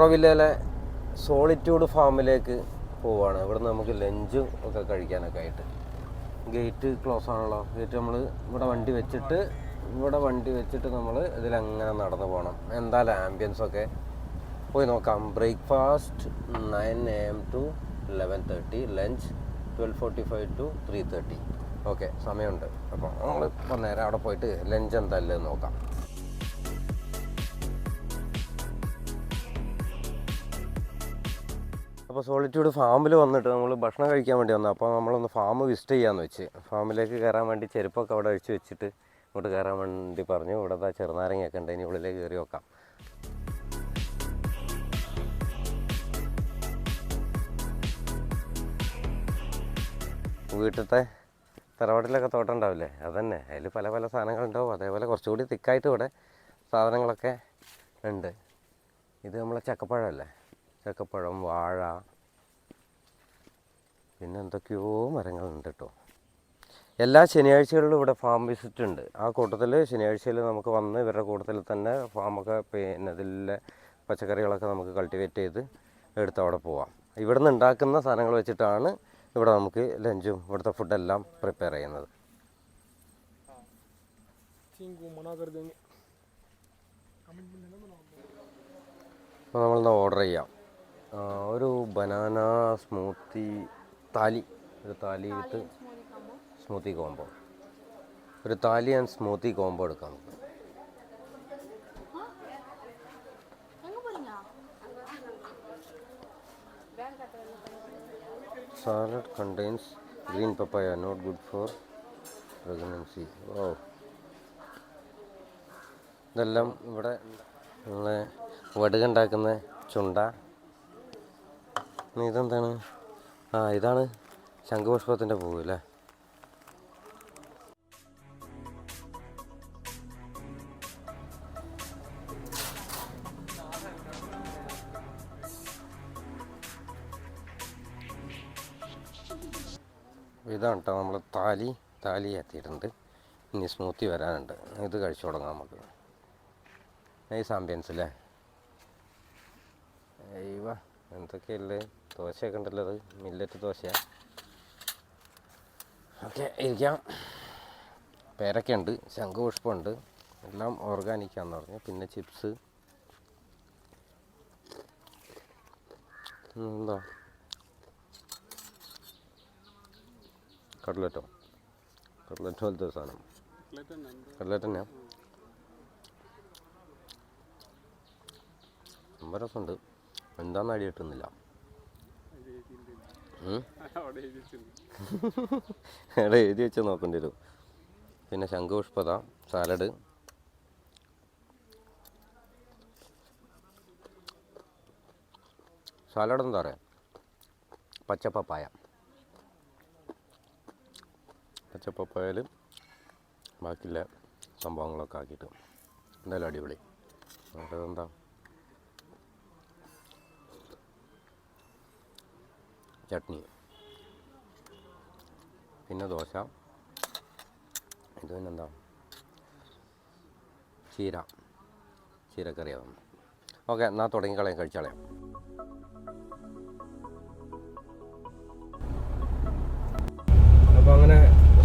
ഓറോവില്ലയിലെ solitude ഫാമിലേക്ക് പോവുകയാണ്. ഇവിടെ നമുക്ക് ലഞ്ചും ഒക്കെ കഴിക്കാനൊക്കെ ആയിട്ട്. ഗേറ്റ് ക്ലോസ് ആണല്ലോ. ഗേറ്റ് നമ്മൾ ഇവിടെ വണ്ടി വെച്ചിട്ട് നമ്മൾ ഇതിലങ്ങനെ നടന്നു പോകണം. എന്തായാലും ആംബിയൻസൊക്കെ പോയി നോക്കാം. Breakfast 9 AM to 11:30, lunch 12:45 to 3:30. Okay, സമയമുണ്ട്. അപ്പോൾ നമ്മൾ ഇപ്പോൾ നേരെ അവിടെ പോയിട്ട് ലഞ്ച് എന്തായാലും നോക്കാം. അപ്പോൾ സോളിറ്റ്യൂഡ് ഫാമിൽ വന്നിട്ട് നമ്മൾ ഭക്ഷണം കഴിക്കാൻ വേണ്ടി വന്നു. അപ്പോൾ നമ്മളൊന്ന് ഫാം വിസിറ്റ് ചെയ്യാമെന്ന് വെച്ച്. ഫാമിലേക്ക് കയറാൻ വേണ്ടി ചെരുപ്പൊക്കെ അവിടെ അഴിച്ച് വെച്ചിട്ട് ഇങ്ങോട്ട് കയറാൻ വേണ്ടി പറഞ്ഞു. ഇവിടെ ചെറുനാരങ്ങയൊക്കെ ഉണ്ട്, ഇനി ഉള്ളിലേക്ക് കയറി നോക്കാം. വീട്ടിലത്തെ തറവാട്ടിലൊക്കെ തോട്ടം ഉണ്ടാവില്ലേ, അതന്നെ. അതിൽ പല പല സാധനങ്ങളുണ്ടാവും. അതേപോലെ കുറച്ചുകൂടി തിക്കായിട്ട് ഇവിടെ സാധനങ്ങളൊക്കെ ഉണ്ട്. ഇത് നമ്മളെ ചക്കപ്പഴമല്ലേ, ചക്കപ്പഴം, വാഴ, പിന്നെ എന്തൊക്കെയോ മരങ്ങളുണ്ട് കേട്ടോ. എല്ലാ ശനിയാഴ്ചകളിലും ഇവിടെ ഫാം വിസിറ്റ് ഉണ്ട്. ആ കൂട്ടത്തിൽ ശനിയാഴ്ചയിൽ നമുക്ക് വന്ന് ഇവരുടെ കൂട്ടത്തിൽ തന്നെ ഫാമൊക്കെ പിന്നെ ഇതിലെ പച്ചക്കറികളൊക്കെ നമുക്ക് കൾട്ടിവേറ്റ് ചെയ്ത് എടുത്ത് അവിടെ പോവാം. ഇവിടെ നിന്ന് ഉണ്ടാക്കുന്ന സാധനങ്ങൾ വെച്ചിട്ടാണ് ഇവിടെ നമുക്ക് ലഞ്ചും ഇവിടുത്തെ ഫുഡെല്ലാം പ്രിപ്പയർ ചെയ്യുന്നത്. അപ്പോൾ നമ്മളെന്താ ഓർഡർ ചെയ്യാം. ഒരു ബനാന സ്മൂത്തി താലി, ഒരു താലി വിത്ത് സ്മൂത്തി കോംബോ, ഒരു താലി ആൻഡ് സ്മൂത്തി കോംബോ എടുക്കാം നമുക്ക്. Salad contains green papaya, not good for pregnancy. Oh, ഇതെല്ലാം ഇവിടെ നമ്മളെ വടുകുണ്ടാക്കുന്ന ചുണ്ട. ഇതെന്താണ്? ഇതാണ് ശംഖുപുഷ്പത്തിൻ്റെ പൂവ് അല്ലേ. ഇതാണ് കേട്ടോ നമ്മൾ താലി എത്തിയിട്ടുണ്ട്. ഇനി സ്മൂത്തി വരാനുണ്ട്. ഇത് കഴിച്ചു തുടങ്ങാം നമുക്ക്. നൈസ് ആംബിയൻസ് അല്ലേ. അയ്യോ, എന്തൊക്കെയല്ലേ, ദോശയൊക്കെ ഉണ്ടല്ലോ. അത് മില്ലറ്റ് ദോശയാണ്. ഓക്കെ, ഇരിക്കാം. പേരക്കയുണ്ട്, ശംഖുപുഷ്പമുണ്ട്, എല്ലാം ഓർഗാനിക്കാന്ന് പറഞ്ഞു. പിന്നെ ചിപ്സ്, എന്താ കട്ട്ലറ്റ് പോലത്തെ സാധനം. കട്ട്ലറ്റ് തന്നെയാണ്. ரொம்ப രസമുണ്ട്. എന്താണെന്ന് ഐഡിയ കിട്ടുന്നില്ല. അവിടെ എഴുതി വെച്ച് നോക്കേണ്ടി വരും. പിന്നെ ശംഖുപുഷ്പത, സാലഡ്, സാലഡ് എന്താ പറയുക, പച്ചപ്പപ്പായയിൽ ബാക്കിയുള്ള സംഭവങ്ങളൊക്കെ ആക്കിയിട്ട് എന്തായാലും അടിപൊളി. അതെന്താ ചട്നി, പിന്നെ ദോശ, ഇത് പിന്നെന്താ ചീരക്കറിയാണ്. ഓക്കെ, എന്നാൽ തുടങ്ങിക്കളയാം, കഴിച്ചാളയാം. അപ്പോൾ അങ്ങനെ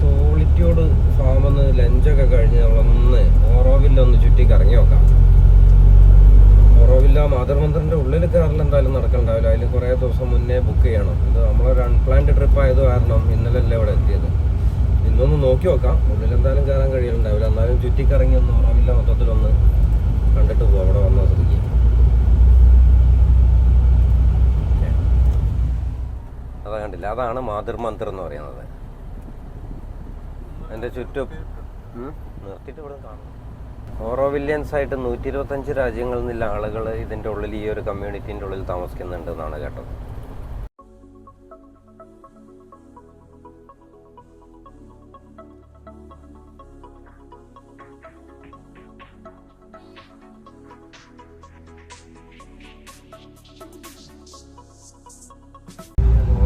സോളിറ്റ്യൂഡ് ഫാമിൽ ലഞ്ചൊക്കെ കഴിഞ്ഞ് നമ്മളൊന്ന് ഓറോവില്ലൊന്ന് ചുറ്റി കറങ്ങി നോക്കാം. ഓറോവില്ല മാതൃമന്ത്രിൻ്റെ ഉള്ളിൽ കയറൽ എന്തായാലും നടക്കണ്ടാവില്ല. അതിൽ കുറേ ദിവസം മുന്നേ ബുക്ക് ചെയ്യണം. ഇത് നമ്മളൊരു അൺപ്ലാൻഡ് ട്രിപ്പ് ആയത് കാരണം ഇന്നലല്ലേ ഇവിടെ എത്തിയത്. ഇന്നൊന്ന് നോക്കി നോക്കാം. ഉള്ളിൽ എന്തായാലും കയറാൻ കഴിയുന്നുണ്ടാവില്ല. എന്നാലും ചുറ്റിക്കറങ്ങി ഒന്ന് ഓറോവില്ല മൊത്തത്തിലൊന്ന് കണ്ടിട്ട് പോകാം അവിടെ വന്ന സ്ഥിതിക്ക്. അതാ കണ്ടില്ല, അതാണ് മാതൃമന്ത്രം എന്ന് പറയുന്നത്. എൻ്റെ ചുറ്റും നിർത്തിയിട്ട് ഇവിടെ കാണും. ഓറോവില്യൻസ് ആയിട്ട് 125 രാജ്യങ്ങളിൽ നിന്നുള്ള ആളുകൾ ഇതിൻ്റെ ഉള്ളിൽ, ഈ ഒരു കമ്മ്യൂണിറ്റീൻ്റെ ഉള്ളിൽ താമസിക്കുന്നുണ്ട് എന്നാണ് കേട്ടത്.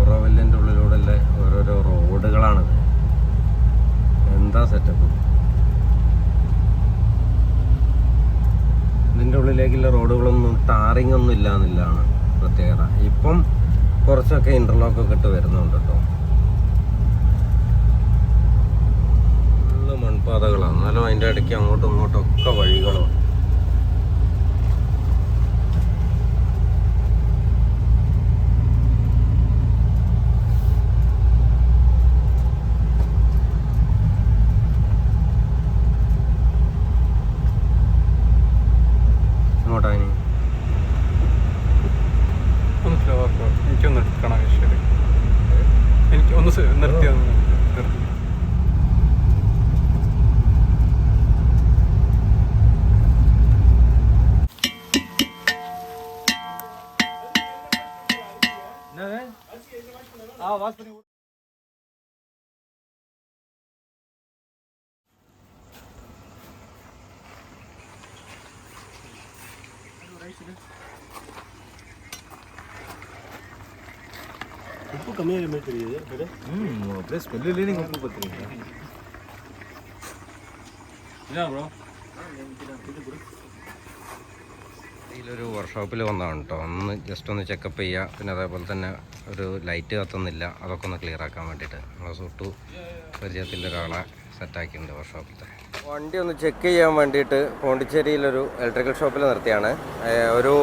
ഓറോവില്യൻ്റെ ഉള്ളിലൂടെ ഓരോരോ റോഡുകളാണിത്. എന്താ സെറ്റപ്പ്! ഇതിൻ്റെ ഉള്ളിൽ മുകളിലേക്കുള്ള റോഡുകളൊന്നും ടാറിങ് ഒന്നും ഇല്ല എന്നുള്ളതാണ് പ്രത്യേകത. ഇപ്പം കുറച്ചൊക്കെ ഇൻ്റർലോക്കൊക്കെ ഇട്ട് വരുന്നുണ്ട് കേട്ടോ. നല്ല മൺപാതകളാണ്, എന്നാലും അതിൻ്റെ ഇടയ്ക്ക് അങ്ങോട്ടും ഇങ്ങോട്ടും ഒക്കെ വഴികളാണ്. എനിക്കൊന്ന് എടുക്കണം, എനിക്ക് ഒന്ന് നിർത്തിയത്. உப்பு கம்மியாக மாதிரி தெரியுது. அப்படியே ஸ்மெல்லிலே நீங்கள் உப்பு பார்த்துருங்க. ഇല്ല ബ്രോ, ഇതിലൊരു വർക്ക്ഷോപ്പിൽ വന്നതാണ് കേട്ടോ. ഒന്ന് ജസ്റ്റ് ഒന്ന് ചെക്കപ്പ് ചെയ്യുക, പിന്നെ അതേപോലെ തന്നെ ഒരു ലൈറ്റ് കത്തുന്നില്ല, അതൊക്കെ ഒന്ന് ക്ലിയർ ആക്കാൻ വേണ്ടിയിട്ട് നമ്മളെ സുട്ടു പരിചയത്തിൻ്റെ ഒരാളെ സെറ്റാക്കിയിട്ടുണ്ട് വർക്ക്ഷോപ്പിലത്തെ. വണ്ടി ഒന്ന് ചെക്ക് ചെയ്യാൻ വേണ്ടിയിട്ട് പോണ്ടിച്ചേരിയിലൊരു ഇലക്ട്രിക്കൽ ഷോപ്പിൽ നിർത്തിയാണ്. ഒരു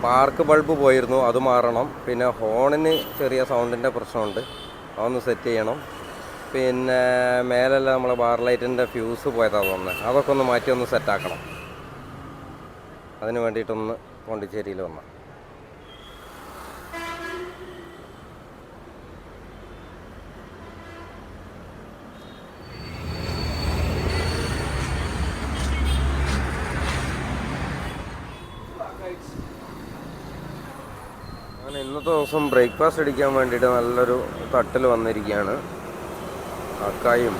പാർക്ക് ബൾബ് പോയിരുന്നു, അത് മാറണം. പിന്നെ ഹോണിന് ചെറിയ സൗണ്ടിൻ്റെ പ്രശ്നമുണ്ട്, അതൊന്ന് സെറ്റ് ചെയ്യണം. പിന്നെ മേലെല്ലാം നമ്മളെ ബാർ ലൈറ്റിൻ്റെ ഫ്യൂസ് പോയതാണ് തോന്നുന്നത്, അതൊക്കെ ഒന്ന് മാറ്റി ഒന്ന് സെറ്റാക്കണം. അതിന് വേണ്ടിയിട്ടൊന്ന് പോണ്ടിച്ചേരിയിൽ വന്ന. ഞാൻ ഇന്നത്തെ ദിവസം ബ്രേക്ക്ഫാസ്റ്റ് അടിക്കാൻ വേണ്ടിയിട്ട് നല്ലൊരു തട്ടിൽ വന്നിരിക്കുകയാണ്. അക്കായും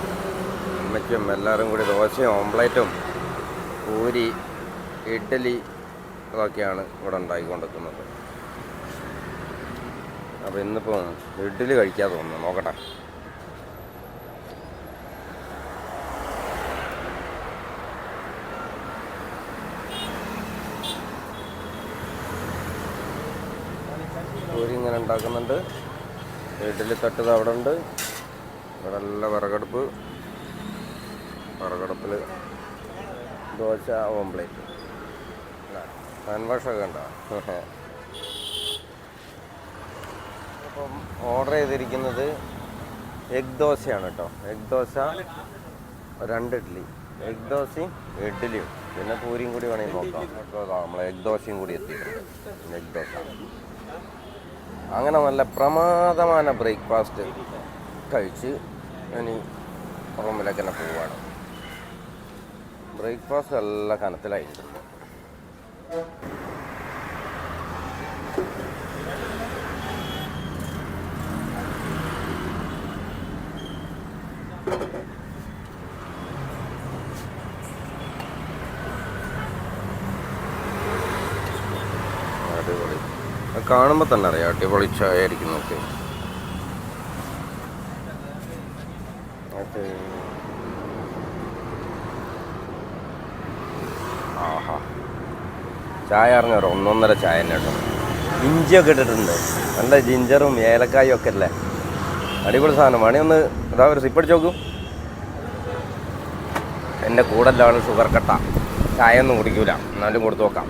അമ്മയ്ക്കും എല്ലാവരും കൂടി ദോശയും ഓംപ്ലേറ്റും പൂരി ഇഡ്ഡലി അതൊക്കെയാണ് ഇവിടെ ഉണ്ടാക്കിക്കൊണ്ടിരിക്കുന്നത്. അപ്പോൾ ഇന്നിപ്പോൾ ഇഡ്ഡലി കഴിക്കാൻ തോന്നുന്നു, നോക്കട്ടെ. പൂരി ഇങ്ങനെ ഉണ്ടാക്കുന്നുണ്ട്, ഇഡ്ഡലി തട്ടത് അവിടെ ഉണ്ട്. ഇവിടെ നല്ല വിറകടുപ്പ്, വിറകടുപ്പിൽ ദോശ ഓംപ്ലേറ്റ് ഹാൻഡ് വാഷൊക്കെ ഉണ്ടോ. അപ്പം ഓർഡർ ചെയ്തിരിക്കുന്നത് എഗ് ദോശയാണ് കേട്ടോ. എഗ് ദോശ 2 ഇഡ്ഡലി, എഗ് ദോശയും ഇഡ്ഡലിയും പിന്നെ പൂരിയും കൂടി വേണമെങ്കിൽ നോക്കാം. നമ്മൾ എഗ് ദോശയും കൂടി എത്തിയിട്ടുണ്ട്. എഗ് ദോശ അങ്ങനെ നല്ല പ്രമാദമായ ബ്രേക്ക്ഫാസ്റ്റ് കഴിച്ച് ഇനി റൂമിലേക്ക് തന്നെ പോവുകയാണ്. ബ്രേക്ക്ഫാസ്റ്റ് നല്ല കനത്തിലായിട്ടുണ്ട്. അടിപൊളി, കാണുമ്പോൾ തന്നെ അറിയാം അടിപൊളി ചായ ആയിരിക്കുന്നൊക്കെ. ആഹാ, ചായ അറിഞ്ഞോ, 1.5 ചായ തന്നെ കേട്ടോ. ഇഞ്ചിയൊക്കെ ഇട്ടിട്ടുണ്ട്, നല്ല ജിഞ്ചറും ഏലക്കായും ഒക്കെ അല്ലേ, അടിപൊളി സാധനം. വേണേ ഒന്ന് ഇതാ ഒരു സിപ്പടിച്ച് നോക്കും. എൻ്റെ കൂടെ എല്ലാം ഷുഗർ കട്ട, ചായ ഒന്നും കുടിക്കൂല, എന്നാലും കൊടുത്തു നോക്കാം.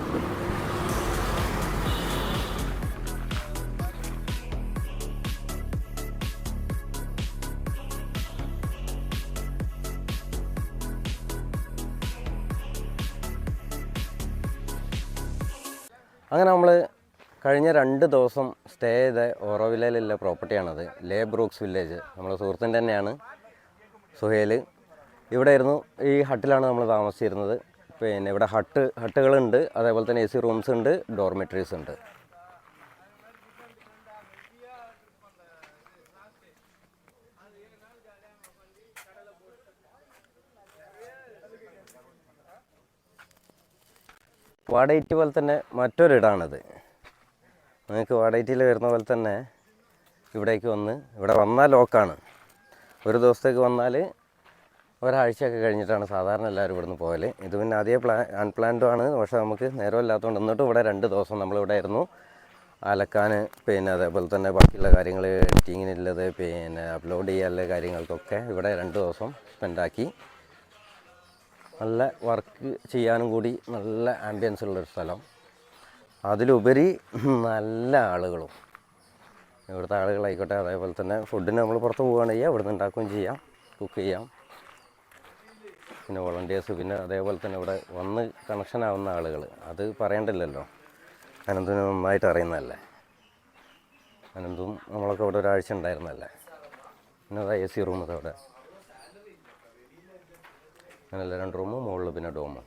അങ്ങനെ നമ്മൾ കഴിഞ്ഞ 2 ദിവസം സ്റ്റേ ചെയ്ത ഓറോവില്ലയിലുള്ള പ്രോപ്പർട്ടിയാണത്. ലേ ബ്രൂക്സ് വില്ലേജ്, നമ്മുടെ സുഹൃത്തിൻ്റെ തന്നെയാണ്, സുഹേൽ. ഇവിടെ ആയിരുന്നു, ഈ ഹട്ടിലാണ് നമ്മൾ താമസിച്ചിരുന്നത്. പിന്നെ ഇവിടെ ഹട്ടുകളുണ്ട്, അതേപോലെ തന്നെ AC റൂംസ് ഉണ്ട്, ഡോർമെറ്ററീസ് ഉണ്ട്. വാടകയ്റ്റ് പോലെ തന്നെ മറ്റൊരിടാണിത്. നിങ്ങൾക്ക് വാടകയ്റ്റിൽ വരുന്ന പോലെ തന്നെ ഇവിടേക്ക് വന്ന്, ഇവിടെ വന്നാൽ ലോക്കാണ്. ഒരു ദിവസത്തേക്ക് വന്നാൽ ഒരാഴ്ചയൊക്കെ കഴിഞ്ഞിട്ടാണ് സാധാരണ എല്ലാവരും ഇവിടുന്ന് പോകൽ. ഇത് പിന്നെ ആദ്യമേ അൺപ്ലാൻഡും ആണ്, പക്ഷേ നമുക്ക് നേരമില്ലാത്തതുകൊണ്ട് എന്നിട്ടും ഇവിടെ 2 ദിവസം നമ്മളിവിടെ ആയിരുന്നു. അലക്കാൻ, പിന്നെ അതേപോലെ തന്നെ ബാക്കിയുള്ള കാര്യങ്ങൾ എഡിറ്റിങ്ങിനുള്ളത്, പിന്നെ അപ്ലോഡ് ചെയ്യാനുള്ള കാര്യങ്ങൾക്കൊക്കെ ഇവിടെ 2 ദിവസം സ്പെൻഡാക്കി. നല്ല വർക്ക് ചെയ്യാനും കൂടി നല്ല ആംബിയൻസ് ഉള്ളൊരു സ്ഥലം, അതിലുപരി നല്ല ആളുകളും. ഇവിടുത്തെ ആളുകളായിക്കോട്ടെ, അതേപോലെ തന്നെ ഫുഡിന് നമ്മൾ പുറത്ത് പോവുകയാണെങ്കിൽ ഇവിടുന്ന് ഉണ്ടാക്കുകയും ചെയ്യാം, കുക്ക് ചെയ്യാം. പിന്നെ വോളണ്ടിയേഴ്സ്, പിന്നെ അതേപോലെ തന്നെ ഇവിടെ വന്ന് കണക്ഷൻ ആവുന്ന ആളുകൾ, അത് പറയണ്ടല്ലോ. അനന്തിന് നന്നായിട്ട് അറിയുന്നതല്ലേ. അനന്തും നമ്മളൊക്കെ ഇവിടെ ഒരാഴ്ച ഉണ്ടായിരുന്നല്ലേ. പിന്നെ അതാ AC റൂം അവിടെ, അങ്ങനെയല്ല 2 റൂമും മുകളിൽ പിന്നെ ഡോമും.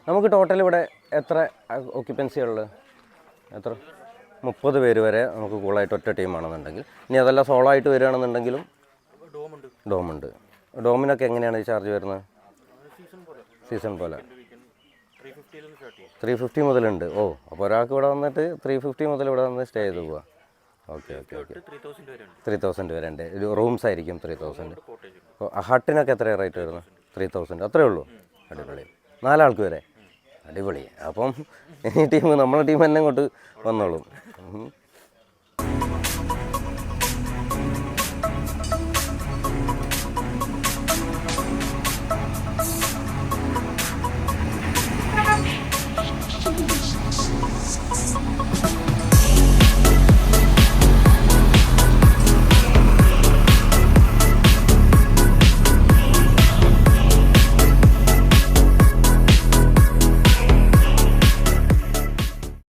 നമുക്ക് ടോട്ടൽ ഇവിടെ എത്ര ഓക്യുപ്പൻസി ഉള്ളത്? എത്ര? 30 പേര് വരെ നമുക്ക് കൂളായിട്ട് ഒറ്റ ടീമാണെന്നുണ്ടെങ്കിൽ. ഇനി അതല്ല സോളോ ആയിട്ട് വരികയാണെന്നുണ്ടെങ്കിലും ഡോമുണ്ട്. ഡോമിനൊക്കെ എങ്ങനെയാണ് ചാർജ് വരുന്നത്? സീസൺ പോലെ 350 മുതലുണ്ട്. ഓ, അപ്പോൾ ഒരാൾക്ക് ഇവിടെ വന്നിട്ട് 350 മുതൽ ഇവിടെ വന്ന് സ്റ്റേ ചെയ്ത് പോവാം. ഓക്കെ 3000 വരെ ഉണ്ട്. റൂംസ് ആയിരിക്കും 3000. അപ്പോൾ ഹട്ടിനൊക്കെ എത്രയാണ് റേറ്റ് വരുന്നത്? 3000, അത്രയേ ഉള്ളൂ. അടിപൊളി. 4 ആൾക്ക് വരെ, അടിപൊളി. അപ്പം ഈ ടീം, നമ്മളെ ടീം തന്നെ ഇങ്ങോട്ട് വന്നോളും.